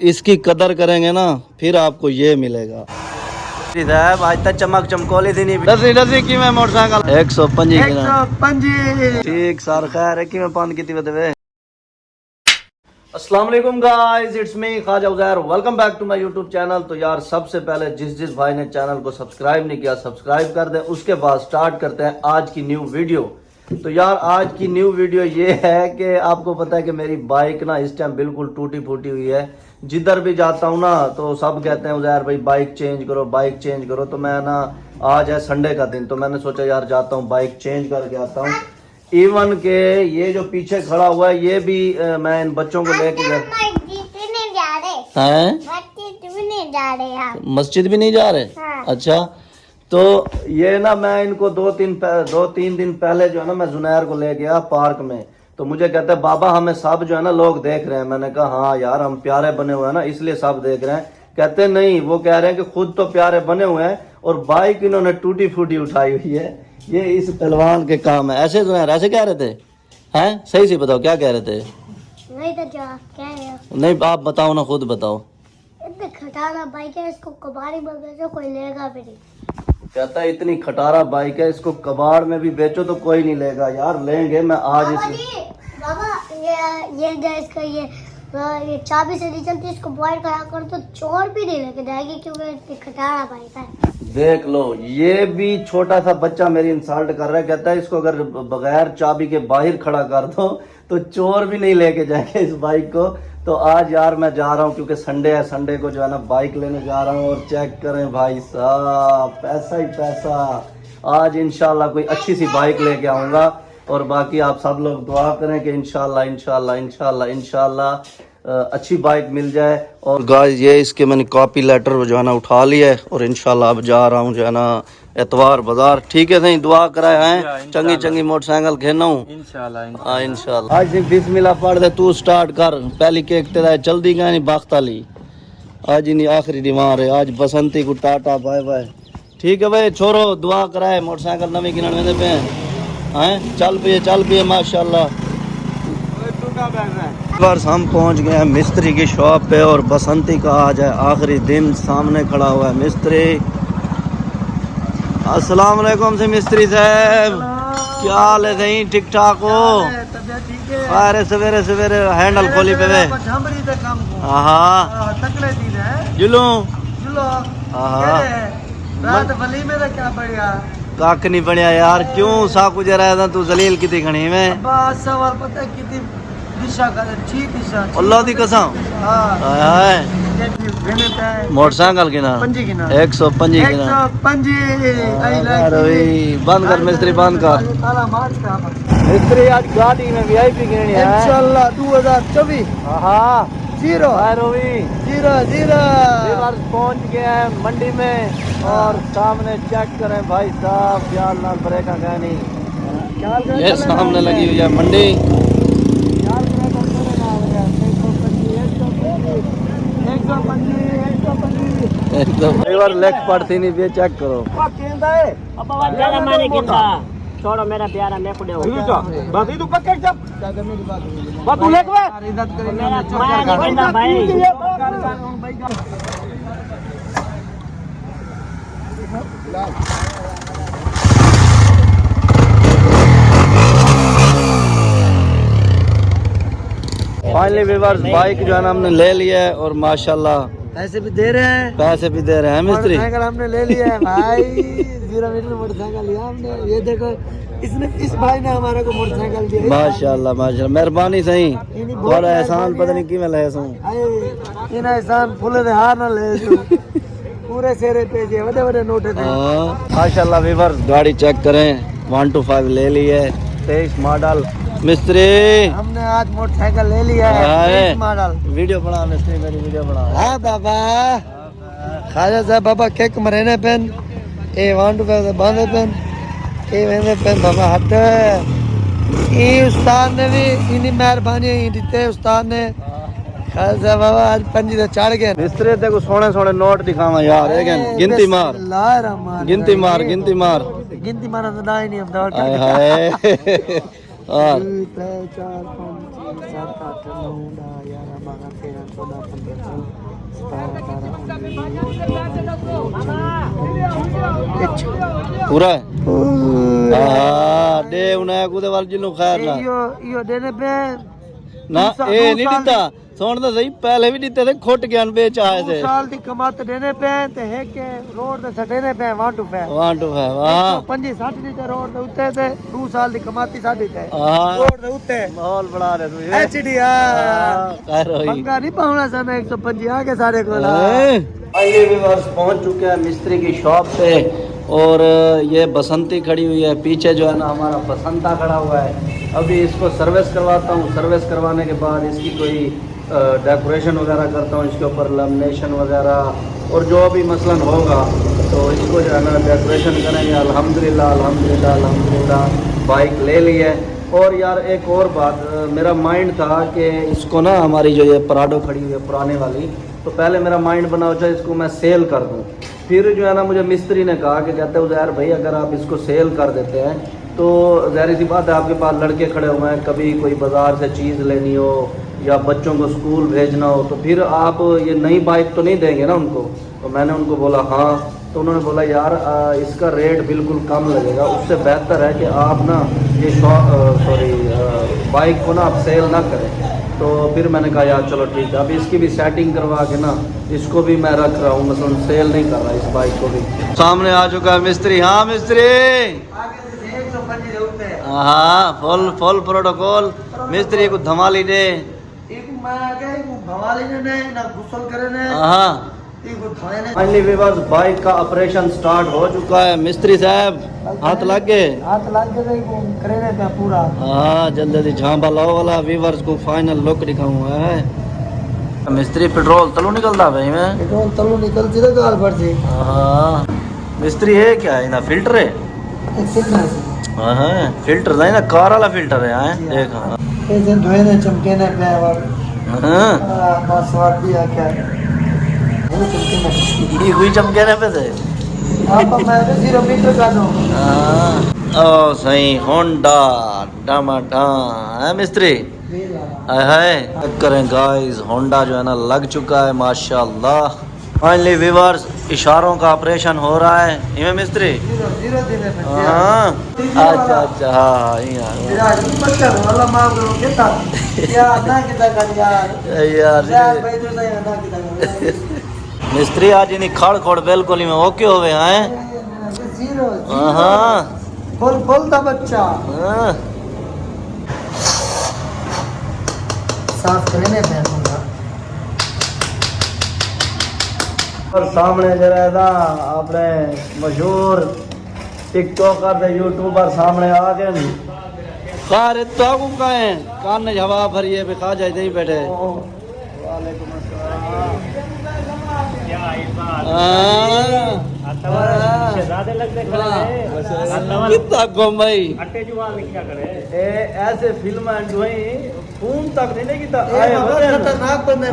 इसकी कदर करेंगे ना फिर आपको ये मिलेगा। साहब आज तक चमक चमकोली थी नहीं। दसी दसी की मैं मोटरसाइकिल 105 ठीक सर खैर है कि मैं पान की बदवे। अस्सलाम वालेकुम guys, it's me Khwaja Uzair, welcome back to my YouTube channel. तो यार सबसे पहले जिस भाई ने चैनल को सब्सक्राइब नहीं किया सब्सक्राइब कर दे। उसके बाद स्टार्ट करते हैं आज की न्यू वीडियो। तो यार आज की न्यू वीडियो ये है कि आपको पता है कि मेरी बाइक ना इस टाइम बिल्कुल टूटी फूटी हुई है। जिधर भी जाता हूँ ना तो सब कहते हैं उजैर भाई बाइक चेंज करो बाइक चेंज करो। तो मैं ना आज है संडे का दिन तो मैंने सोचा यार जाता हूँ बाइक चेंज करके आता हूँ। इवन के ये जो पीछे खड़ा हुआ है ये भी मैं इन बच्चों को लेके मस्जिद भी नहीं जा रहे। हाँ। अच्छा तो ये ना मैं इनको दो तीन दिन पहले जो है ना मैं जुनैर को ले गया पार्क में। तो मुझे कहते हैं बाबा हमें सब जो है ना लोग देख रहे हैं। मैंने कहा हाँ यार हम प्यारे बने हुए हैं ना इसलिए सब देख रहे हैं। कहते नहीं वो कह रहे हैं कि खुद तो प्यारे बने हुए हैं और बाइक इन्होंने टूटी फूटी उठाई हुई है। ये इस पहलवान के काम है। ऐसे जुनैर ऐसे कह रहे थे हैं? सही से बताओ क्या कह रहे थे? नहीं तो क्या नहीं आप बताओ ना खुद बताओ। खटारा बाइक है इसको कबाड़ी में बेचो कोई लेगा भी नहीं। कहता है इतनी खटारा बाइक है इसको कबाड़ में भी बेचो तो कोई नहीं लेगा। यार लेंगे मैं आज बाबा ये इसका ये चाबी से नहीं चलती इसको बॉयल करा कर तो चोर भी नहीं लेके जाएगी क्योंकि इतनी खटारा बाइक है। देख लो ये भी छोटा सा बच्चा मेरी इंसल्ट कर रहा है। कहता है इसको अगर बगैर चाबी के बाहर खड़ा कर दो तो चोर भी नहीं लेके जाएंगे इस बाइक को। तो आज यार मैं जा रहा हूँ क्योंकि संडे है। संडे को जो है ना बाइक लेने जा रहा हूँ और चेक करें भाई साहब पैसा ही पैसा। आज इंशाल्लाह कोई अच्छी सी बाइक लेके आऊँगा और बाकी आप सब लोग दुआ करें कि इंशाल्लाह इंशाल्लाह इंशाल्लाह इंशाल्लाह अच्छी बाइक मिल जाए। और गाइस ये इसके मैंने कॉपी लेटर जो है ना उठा लिया है और इंशाल्लाह अब जा रहा हूँ जो है ना एतवार बाजार। ठीक है सही दुआ कराए हैं चंगी चंगी मोटरसाइकिल खेलना हूँ इंशाल्लाह इंशाल्लाह। आज बिस्मिल्लाह पढ़ दे तू स्टार्ट कर पहली केक तेरा जल्दी गया नहीं बाख्ताली आज नहीं आखिरी दीवार है। आज बसंती को टाटा बाय बाय। ठीक है भाई छोरो दुआ कराए मोटरसाइकिल नवी किनारे पे हैं चल पिए माशाल्लाह। बस हम पहुंच गए हैं मिस्त्री की शॉप पे और बसंती का आज है आखिरी दिन। सामने खड़ा हुआ है मिस्त्री। अस्सलाम वालेकुम से मिस्त्री साहब क्या हाल है? सही ठीक ठाक हो? अरे सवेरे सवेरे हैंडल खोली पे वे जुलू कख नहीं बढ़िया यार। क्यों सा कुछ रहा तू जलील की खड़ी में अल्लाह दी कसम मोटरसाइकिल की ना 105 की ना बंद कर मिस्त्री बंद कर। मिस्त्री आज गाड़ी में वीआईपी गिरनी है इंशाल्लाह 2024 हाँ 0 पहुंच गए हैं मंडी में और सामने चेक करें भाई साहब ख्याल ना ब्रेक का नहीं ये सामने लगी हुई है मंडी। एक बार लेग पड़ती नहीं भी चेक करो। छोड़ो मेरा प्यारा मैं कुड़े हो बात ही तू पक्के जब बात तू लेके इज्जत करे मेरा माया नहीं करना भाई। फाइनली व्यूअर्स बाइक जो है ना हमने ले लिया है और माशाल्लाह पैसे भी दे रहे हैं मिस्त्री। मोटरसाइकिल हमने ले लिया है भाई 0 मीटर मोटरसाइकिल लिया हमने। ये देखो इस भाई ने हमारे को मोटरसाइकिल दी माशाल्लाह माशाल्लाह मेहरबानी सही थोड़ा एहसान पता नहीं कि मैं ले सकूं इन एहसान फुल दे हां ना ले पूरे सेरे पे जे बड़े नोट थे माशाल्लाह व्यूअर्स गाड़ी चेक करें 125 ले ली है 23 मॉडल। मिस्त्री हमने आज मोटरसाइकिल ले लिया है मॉडल। वीडियो बना मिस्त्री मेरी वीडियो बना। हाँ बाबा खाजा साहब बाबा केक मरेने पेन ए 125 बांधे पेन ए वेंदे पेन बाबा हट ई उस्ताद ने भी इनी मेहरबानी दिते उस्ताद ने। खाजा बाबा आज पंजी से चढ़ गए। मिस्त्री देखो सोने सोने नोट दिखावा यार गिनती मार गिनती मार तो ना ही नहीं हम दौड़ हाय हाय 2 3 4 5 6 7 8 9 10 11 12 13 14 15 पूरा है हाँ दे उन्हें कुदे वाल जिन्हों खैर ला यो देने पे ना ए नहीं दिता सुन तो सही पहले भी दिते थे खोट ज्ञान बेच आए थे 2 साल दी कमात देने पे ते है के रोड ते सटेने पे 1 to 5 1 to 5 हां 5-60 दी रोड दे उत्ते ते 2 साल दी कमाती साडी ते हां रोड दे उत्ते माहौल बना रहे तू ये एचडीआ कह रही पंगा नहीं पाउना सा 150 आके सारे को आइए व्यूअर्स पहुंच चुके हैं मिस्त्री की शॉप पे और ये बसंती खड़ी हुई है पीछे जो है ना हमारा बसंता खड़ा हुआ है अभी इसको सर्विस करवाता हूँ सर्विस करवाने के बाद इसकी कोई डेकोरेशन वगैरह करता हूँ इसके ऊपर लेमिनेशन वगैरह और जो भी मसलन होगा तो इसको जो है ना डेकोरेशन करेंगे अल्हम्दुलिल्लाह अल्हम्दुलिल्लाह अल्हम्दुलिल्लाह बाइक ले ली है। और यार एक और बात मेरा माइंड था कि इसको ना हमारी जो ये पराडो खड़ी हुई है पुराने वाली तो पहले मेरा माइंड बना हो इसको मैं सेल कर दूँ फिर जो है ना मुझे मिस्त्री ने कहा कि कहते हैं उज़ैर भाई अगर आप इसको सेल कर देते हैं तो ज़ाहिर सी बात है आपके पास लड़के खड़े हुए हैं कभी कोई बाज़ार से चीज़ लेनी हो या बच्चों को स्कूल भेजना हो तो फिर आप ये नई बाइक तो नहीं देंगे ना उनको। तो मैंने उनको बोला हाँ तो उन्होंने बोला यार इसका रेट बिल्कुल कम लगेगा उससे बेहतर है कि आप ना ये बाइक को ना आप सेल ना करें। तो फिर मैंने कहा यार चलो ठीक है अब इसकी भी सेटिंग करवा के ना इसको भी मैं रख रहा हूँ मतलब सेल नहीं कर रहा इस बाइक को भी। सामने आ चुका है मिस्त्री हाँ मिस्त्री हाँ फुल प्रोटोकॉल मिस्त्री को धमाली दे फाइनली व्यूअर्स बाइक का ऑपरेशन स्टार्ट हो चुका है मिस्त्री साहब हाथ लग गए करेने पे पूरा हाँ जल्दी जल्दी झांपा लाओ वाला व्यूअर्स को फाइनल लुक दिखाऊंगा है मिस्त्री पेट्रोल तलू निकलता भाई मैं पेट्रोल तलू निकलती तो गाल भर जी हाँ मिस्त्री है क्या है ना फिल्टर है हाँ फिल्टर नहीं ना कार वाला फिल्टर है हाँ देख हाँ ऐसे धोए ने चमके ने पे हाँ बस वाट दिया क्या ये हुई चमके पे थे आप मैं 0 मीटर का दूं ओ सही होंडा टमाटा है मिस्त्री हाय हाय करें गाइस होंडा जो है ना लग चुका है माशाल्लाह। फाइनली व्यूअर्स इशारों का ऑपरेशन हो रहा है इमे मिस्त्री 0 देने पे हाँ अच्छा अच्छा हाँ यार बच्चा वाला मांग लो कितना यार ना कितना कर यार भाई तो सही ना कितना मिस्त्री आज इन्हीं खड़ खोड़ बिल्कुल ही में ओके हो गए हैं 0 हाँ फुल था बच्चा हाँ साफ करने पे होगा और सामने जो है ना अपने मशहूर टिकटॉकर थे यूट्यूबर सामने आ गए कार तो का है कान ने हवा भरिए पे खा जाए नहीं बैठे वालेकुम कितना गुम भाई ऐसे फिल्म खून तक नहीं किता खतरनाक बंदे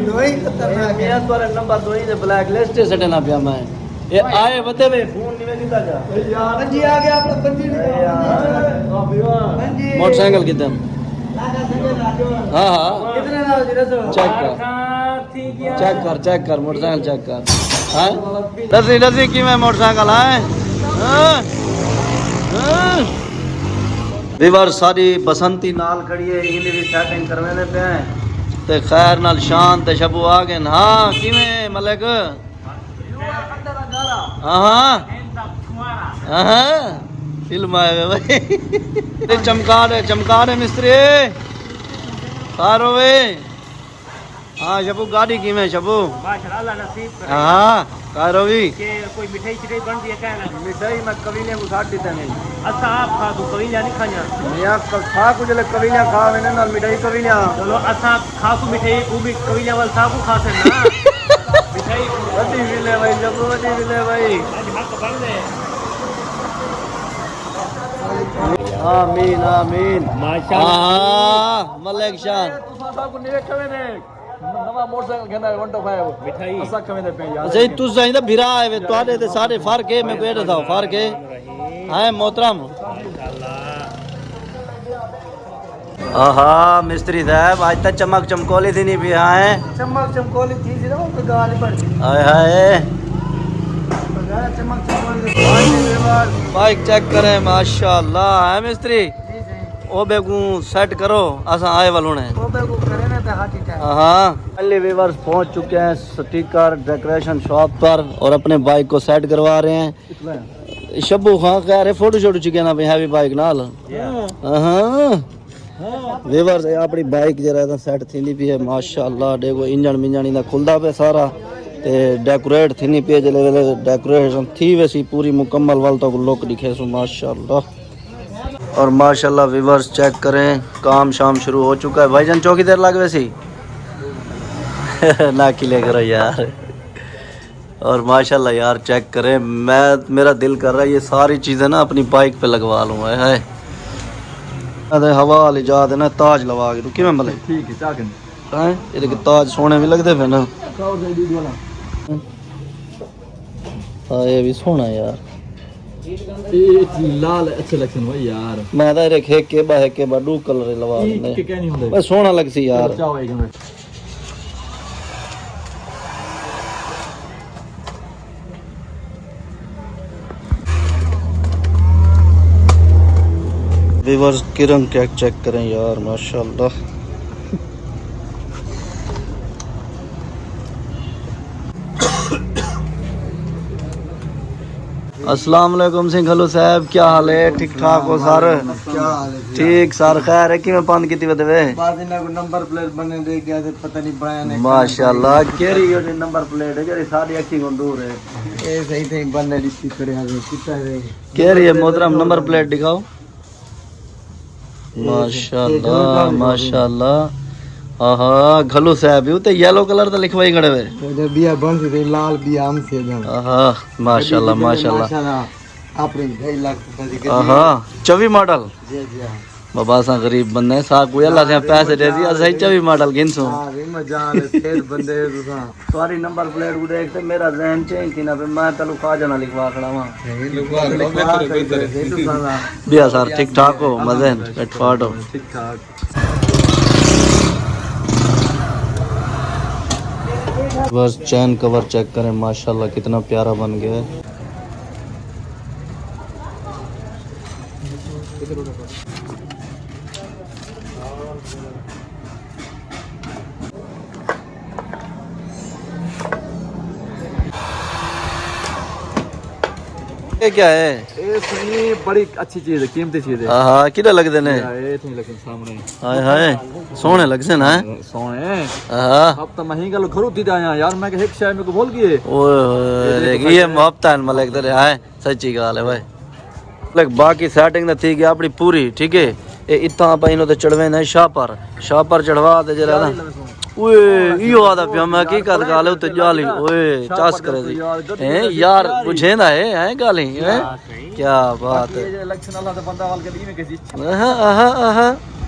दोई खतरनाक है तोरे नंबर दोई दे ब्लैक लिस्ट से सटना पिया मैं ये आए बते में फोन नहीं किता जा यार जी आ गया अपना पंजी मोटरसाइकिल कितने हाँ हाँ कितने ना जी रसो चेक कर मोटरसाइकिल चेक कर हाँ दसी की मैं मोटरसाइकिल है रिवर सारी बसंती नाल खड़ी है इन्हें भी सेटिंग करवाने पे हैं ते खैर नाल शान ते शबू आ गए हाँ किवें मलिक हाँ फिल्म आए भाई चमका दे मिस्त्री सारो वे हाँ शबू गाड़ी किवें शबू माशाल्लाह नसीब हाँ कारो भी के कोई मिठाई चिठाई बन दी है कहना मिठाई मैं कविले को साथ देता नहीं अच्छा आप खा दो कविलिया नहीं खाया मैं खा कुछ कविलिया खा मैंने नाल मिठाई कविलिया चलो अच्छा खा को मिठाई वो भी कविलिया वाला साहब को खा से ना मिठाई वदी मिले भाई जब वदी मिले भाई आज हक बन दे आमीन आमीन माशाल्लाह मलिक शान तुसा साहब को निवे कवे ने नवा मोटरसाइकिल घेंदा 125 मिठाई असा कवे ने पे यार सही तू सही तो भिरा है तोड़े ते सारे फर्क है मैं कोई था फर्क है हां मोहतरम आहा मिस्त्री साहब आज तक चमक चमकोली थी नहीं भी आए चमक चमकोली चीज ना वो गाली पड़ती हाय हाय चमक चमकोली बाइक चेक करें माशाल्लाह है मिस्त्री ओ बेगू सेट करो असा आए वालों ने वो बेगू करे ना तो हाथी टाइम हाँ पहले व्यूअर्स पहुंच चुके हैं स्टिकर डेकोरेशन शॉप पर और अपने बाइक को सेट करवा रहे हैं शब्बू खां कह रहे फोटो शोटो चुके ना हैवी बाइक नाल हाँ व्यूअर्स अपनी बाइक जरा सेट थी पी है माशाल्लाह देखो इंजन मिंजन इंदा खुलदा पे सारा ते डेकोरेट थी पी जले वेले डेकोरेशन थी वैसी पूरी मुकम्मल वाल तो लुक दिखे सो माशाल्लाह और माशाल्लाह व्यूअर्स चेक करें काम शाम शुरू हो चुका है भाईजान चौकी देर लग वैसी ना किले करो यार और माशाल्लाह यार चेक करें मेरा दिल कर रहा है ये सारी चीज़ें ना अपनी बाइक पे लगवा लूँ है हवा वाली जात है ना ताज लगा के कि मैं ठीक है चाकन हैं ये ताज सोने भी लगते पे ना हाँ ये भी सोना यार लाल अच्छे लगते भाई यार मैं तो एक के बा दो कलर लगा के क्या नहीं होंगे बस सोना लग सी यार चाओ एक मिनट व्यूअर्स की रंग क्या चेक करें यार माशाल्लाह अस्सलाम वालेकुम सिंह हलो साहब क्या हाल है ठीक ठाक हो सर क्या हाल है ठीक सर खैर है कि मैं पान की बदवे बाद इना को नंबर प्लेट बने दे गया थे पता नहीं बनाया नहीं माशाल्लाह केरी यो नंबर प्लेट है जेरी सारी अखी को दूर है ये सही थे बनने दी करे है कितना है केरी है मोहतरम नंबर प्लेट दिखाओ माशाल्लाह माशाल्लाह हाँ घलू साहब उते येलो कलर तो लिखवाई खड़े हुए तो बिया बन से लाल बिया हम से हाँ माशाल्लाह माशाल्लाह अपने 2 लाख हाँ 24 मॉडल जी जी बाबा सा गरीब बंदे हैं सा कोई अल्लाह से पैसे दे दिया सही 24 मॉडल गिनसो हां रे मजाल सेठ बंदे तुसा तुम्हारी नंबर प्लेट को देख ते मेरा जहन चेंज थी ना पे मैं तलु खाजा ना लिखवा खड़ा वहां बिया सर ठीक ठाक हो मजे पेटफाट हो ठीक ठाक बस चैन कवर चेक करें माशाल्लाह कितना प्यारा बन गया है ये क्या है ये सुनी बड़ी अच्छी चीज है कीमती चीज है हाँ किधर लग देने ये नहीं लेकिन सामने हाय हाय सोने लग से ना सोने हाँ अब तो महंगा लो खरू दी आया यार मैं एक शहर में को बोल गए ओए ये मुहब्बत मलिक तेरे है सच्ची गाल है भाई लाइक बाकी सेटिंग ना थी गई अपनी पूरी ठीक है ये इतना पाइनो तो चढ़वे ना शाह पर चढ़वा दे जरा ना ओए यो आदा पिया मैं की कर गाल उते जाली ओए चास करे दी हैं यार बुझे ना है गाली हैं क्या बात है इलेक्शन वाला तो बंदा वाल के दी में कैसी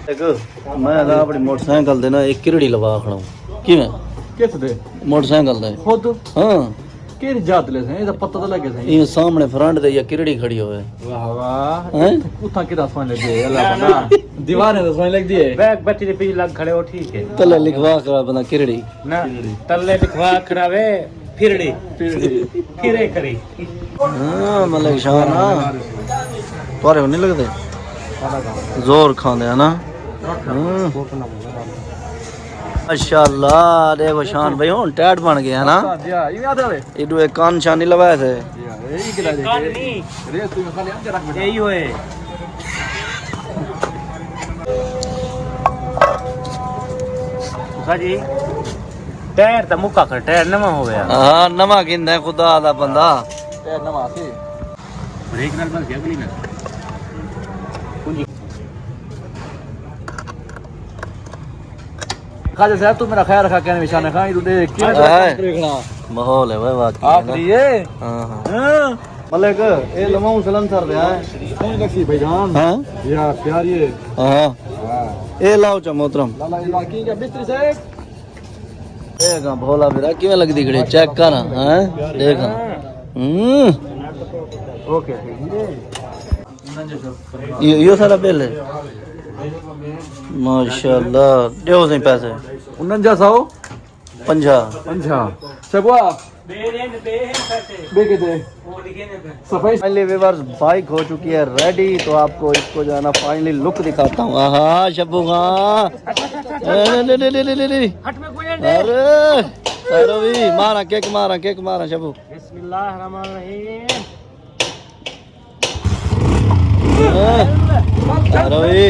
देखो मैं ना अपनी मोटरसाइकिल दे ना एक किरड़ी लगा खड़ा हूं कि मैं किस दे मोटरसाइकिल दे खुद हां केरी जात ले से ये पता तो लगे से ये सामने फ्रंट दे या किरड़ी खड़ी होवे वाह वाह हैं उठा के रास्ता ले दिए अल्लाह बना दीवार है तो लग दिए बैग बच्चे के पीछे लग खड़े हो ठीक है तले लिखवा कर बना किरड़ी ना तल्ले लिखवा करावे फिरड़ी फिरे करी हां मलिक शाह ना तोरे नहीं लगते जोर खांदे है ना माशाल्लाह देखो शान भाई हुन टैट बन गया है ना ये याद है इडू एक कान शानी लगाया थे यही गिला दे रेस तू खाली अंदर रख बेटा यही होए जी टायर तो मुक्का कर टायर नवा हो गया हां नवा गिंदा खुदा दा बंदा ए नवा से ब्रेक नाल बस अगली ना खाजा साहब तू मेरा ख्याल रखा क्या निशान खा तू देख क्या देखना माहौल है भाई वाकई आखिरी ये हां हां हां मलिक ए लमाऊ सलन सर दे कौन लगी भाईजान हां या प्यार ये हां ए लाओ चा मोहतरम लाला इलाकी का मिस्त्री साहब देखा भोला मेरा किवें लगदी खड़ी चेक कर हैं देखा ओके यो सारा बिल है माशाल्लाह ॾियो साईं पैसे 4950 50 शबुआ बेहन पैसे बे कितने वो लिखे ने पे सफाई फाइनली व्यूअर्स बाइक हो चुकी है रेडी तो आपको इसको जो है ना फाइनली लुक दिखाता हूँ आहा शब्बू खां ले हट में कोई अरे सारो भी मारा केक मारा शब्बू बिस्मिल्लाहिर्रहमानिर्रहीम सारो भी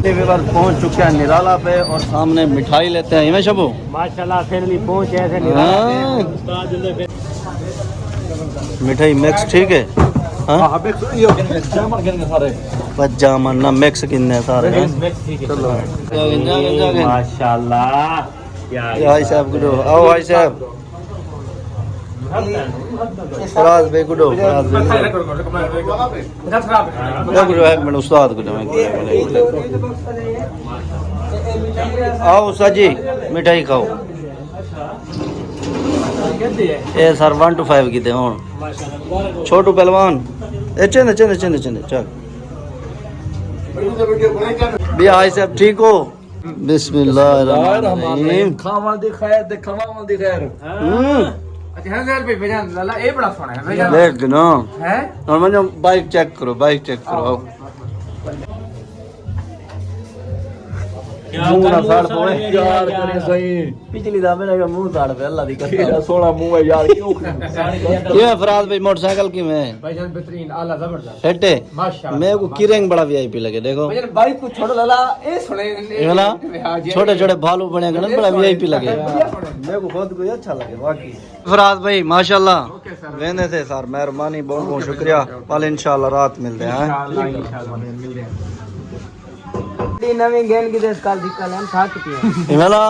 व्यूअर्स पहुंच चुके हैं निराला पे और सामने मिठाई लेते हैं मैं शब्बू माशाल्लाह फाइनली पहुंच गए थे मिठाई मिक्स ठीक है हाँ हाँ बे यो जामर गन सारे बस जामन ना मिक्स किन्ने सारे हैं चलो जागे माशाल्लाह भाई साहब गुडो आओ भाई साहब फराज भाई गुडो फराज भाई गुडो एक मिनट उस्ताद गुडो आओ सजी मिठाई खाओ ए सर 1 to 5 की थे हुन छोटू पहलवान ए चंद चल भी भाई साहब ठीक हो बिस्मिल्लाहिर्रहमानिर्रहीम खावा दी खैर दे खावा दी खैर अच्छा हज़ार पे भेजा लाला ये बड़ा सोना है भेजा देख ना है और मैं बाइक चेक करो आओ मुंह ना साड़ पोए यार करे सही पिछली दावे ना मुंह साड़ पे अल्लाह दी कसम केड़ा सोना मुंह है यार क्यों क्या फराज भाई मोटरसाइकिल की में भाईजान बेहतरीन आला जबरदस्त सेटे माशाल्लाह मेरे को किरेंग बड़ा वीआईपी लगे देखो भाईजान बाइक को छोड़ लाला ये सुने ये वाला छोटे छोटे भालू बने गए बड़ा वीआईपी लगे मेरे को खुद को ये अच्छा लगे वाकई फराज भाई माशाल्लाह वेने थे सर मेहरबानी बहुत बहुत शुक्रिया कल इंशाल्लाह रात मिलते हैं इंशाल्लाह मिलते हैं नवी गेंद की देश काल दिक्कत है साथ की है इमला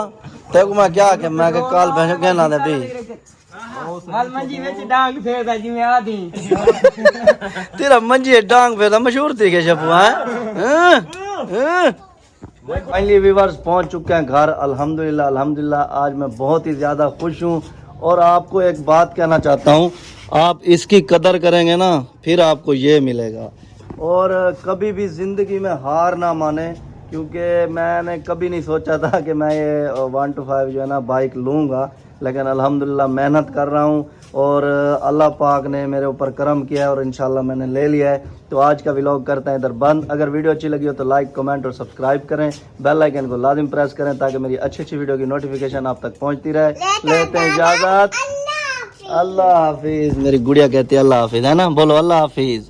तेको मैं क्या कि मैं के काल भैंस कहना दे भी हाल मंजी ਵਿੱਚ ਡਾਂਗ ਫੇਰਦਾ ਜਿਵੇਂ ਆਦੀ तेरा मंजी डांग पे था मशहूर थी के शबू हैं फाइनली व्यूअर्स पहुंच चुके हैं घर अल्हम्दुलिल्लाह आज मैं बहुत ही ज़्यादा खुश हूं और आपको एक बात कहना चाहता हूं आप इसकी कदर करेंगे ना फिर आपको ये मिलेगा और कभी भी ज़िंदगी में हार ना माने क्योंकि मैंने कभी नहीं सोचा था कि मैं ये 1 to 5 जो है ना बाइक लूँगा लेकिन अल्हम्दुलिल्लाह मेहनत कर रहा हूँ और अल्लाह पाक ने मेरे ऊपर करम किया है और इंशाल्लाह मैंने ले लिया है। तो आज का व्लॉग करते हैं इधर बंद। अगर वीडियो अच्छी लगी हो तो लाइक कमेंट और सब्सक्राइब करें, बेल आइकन को लाजिम प्रेस करें ताकि मेरी अच्छी वीडियो की नोटिफिकेशन आप तक पहुँचती रहे। लेते हैं इजाज़त, अल्लाह हाफिज़। मेरी गुड़िया कहती है अल्लाह हाफिज़, है ना, बोलो अल्लाह हाफिज़।